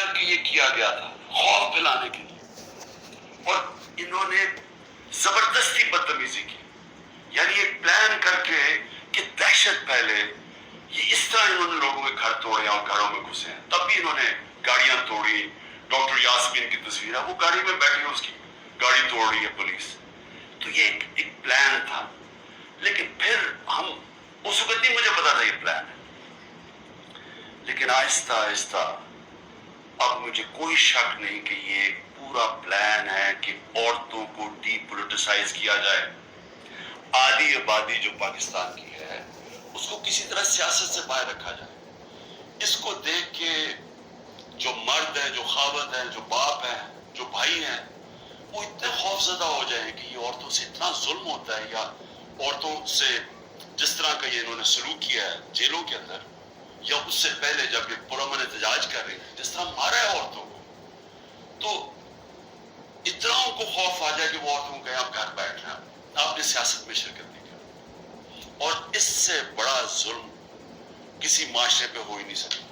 کر کے یہ کیا گیا تھا خوف پلانے کے لیے، اور انہوں نے زبردستی بدتمیزی کی، یعنی ایک پلان کر کے کہ دہشت پھیلے، یہ اس طرح انہوں نے لوگوں کے گھر توڑے اور گھروں میں گھسے ہیں۔ تب بھی انہوں نے گاڑیاں توڑی، ڈاکٹر یاسمین کی تصویر ہے، وہ گاڑی میں بیٹھی ہے، اس کی گاڑی توڑ رہی ہے پولیس۔ تو یہ ایک پلان تھا، لیکن پھر ہم اس وقت نہیں مجھے پتا تھا یہ پلان ہے، لیکن آہستہ آہستہ اب مجھے کوئی شک نہیں کہ یہ ایک پورا پلان ہے کہ عورتوں کو ڈی پولیٹیسائز کیا جائے۔ آدھی آبادی جو پاکستان کی ہے اس کو کسی طرح سیاست سے باہر رکھا جائے۔ اس کو دیکھ کے جو مرد ہیں، جو خاوند ہیں، جو باپ ہیں، جو بھائی ہیں، وہ اتنے خوف زدہ ہو جائیں کہ یہ عورتوں سے اتنا ظلم ہوتا ہے، یا عورتوں سے جس طرح کا یہ انہوں نے سلوک کیا ہے جیلوں کے اندر، یا اس سے پہلے جب یہ پرامن احتجاج کر رہے ہیں جس طرح مارا ہے عورتوں کو، تو اتنا ان کو خوف آ جائے کہ وہ عورتوں کو کہیں آپ گھر بیٹھ رہے ہیں، آپ نے سیاست میں شرکت نہیں کی۔ اور اس سے بڑا ظلم کسی معاشرے پہ ہو ہی نہیں سکتا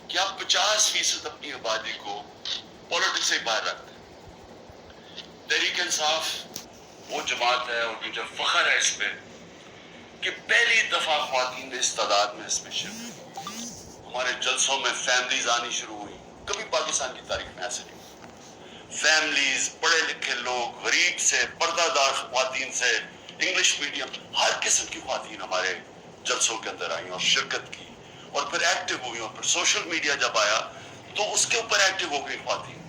کہ آپ 50% اپنی آبادی کو پولیٹکس سے باہر رکھتے ہیں۔ تحریک انصاف وہ جماعت ہے اور مجھے فخر ہے اس پہ کہ پہلی دفعہ خواتین نے اس تعداد میں اس میں شرکت کی۔ ہمارے جلسوں میں فیملیز آنی شروع ہوئی، کبھی پاکستان کی تاریخ میں ایسے نہیں ہوئی۔ فیملیز، پڑھے لکھے لوگ، غریب سے، پردہ دار خواتین سے، انگلش میڈیم، ہر قسم کی خواتین ہمارے جلسوں کے اندر آئیں اور شرکت کی، اور پھر ایکٹیو ہوئی، اور پھر سوشل میڈیا جب آیا تو اس کے اوپر ایکٹیو ہو گئی خواتین۔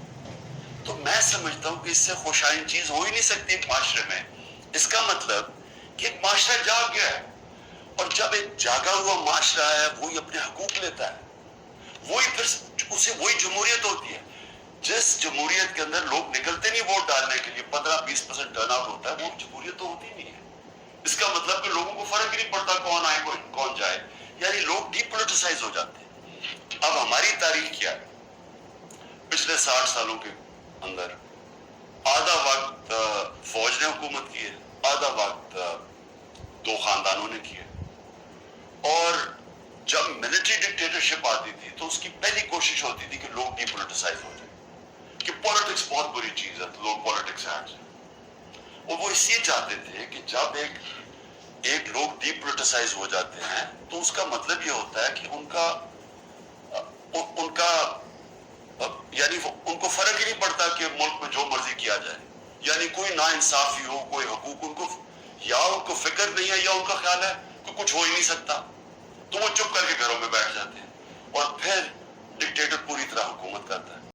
تو میں سمجھتا ہوں کہ اس سے خوشائن چیز ہو ہی نہیں سکتی ایک معاشرے میں۔ اس کا مطلب کہ ایک معاشرہ جاگ گیا ہے، اور جب ایک جاگا ہوا معاشرہ ہے وہی اپنے حقوق لیتا ہے، وہی پھر اسے وہی جمہوریت ہوتی ہے۔ جس جمہوریت کے اندر لوگ نکلتے نہیں ووٹ ڈالنے کے لیے، 15-20% ٹرن آؤٹ ہوتا ہے، وہ جمہوریت تو ہوتی نہیں ہے۔ اس کا مطلب کہ لوگوں کو فرق ہی نہیں پڑتا کون آئے کون جائے، یعنی لوگ ڈی پولیٹیسائز ہو جاتے ہیں۔ اب ہماری تاریخ کیا ہے؟ پچھلے 60 سالوں کے اندر آدھا وقت فوج نے حکومت کی ہے، آدھا وقت دو خاندانوں نے کی ہے، اور جب ملٹری ڈکٹیٹرشپ آتی تھی تو اس کی پہلی کوشش ہوتی تھی کہ لوگ ڈی پولیٹیسائز ہو جائیں، کہ پولیٹکس بہت بری چیز ہے تو لوگ پولیٹکس سے ہٹ جائیں۔ اور وہ اس لیے چاہتے تھے کہ جب ایک لوگ ڈی پولیٹیسائز ہو جاتے ہیں تو اس کا مطلب یہ ہوتا ہے کہ ان کا یعنی ان کو فرق ہی نہیں پڑتا کہ ملک میں جو مرضی کیا جائے، یعنی کوئی نا انصافی ہو، کوئی حقوق ان کو، یا ان کو فکر نہیں ہے، یا ان کا خیال ہے کہ کچھ ہو ہی نہیں سکتا، تو وہ چپ کر کے گھروں میں بیٹھ جاتے ہیں، اور پھر ڈکٹیٹر پوری طرح حکومت کرتا ہے۔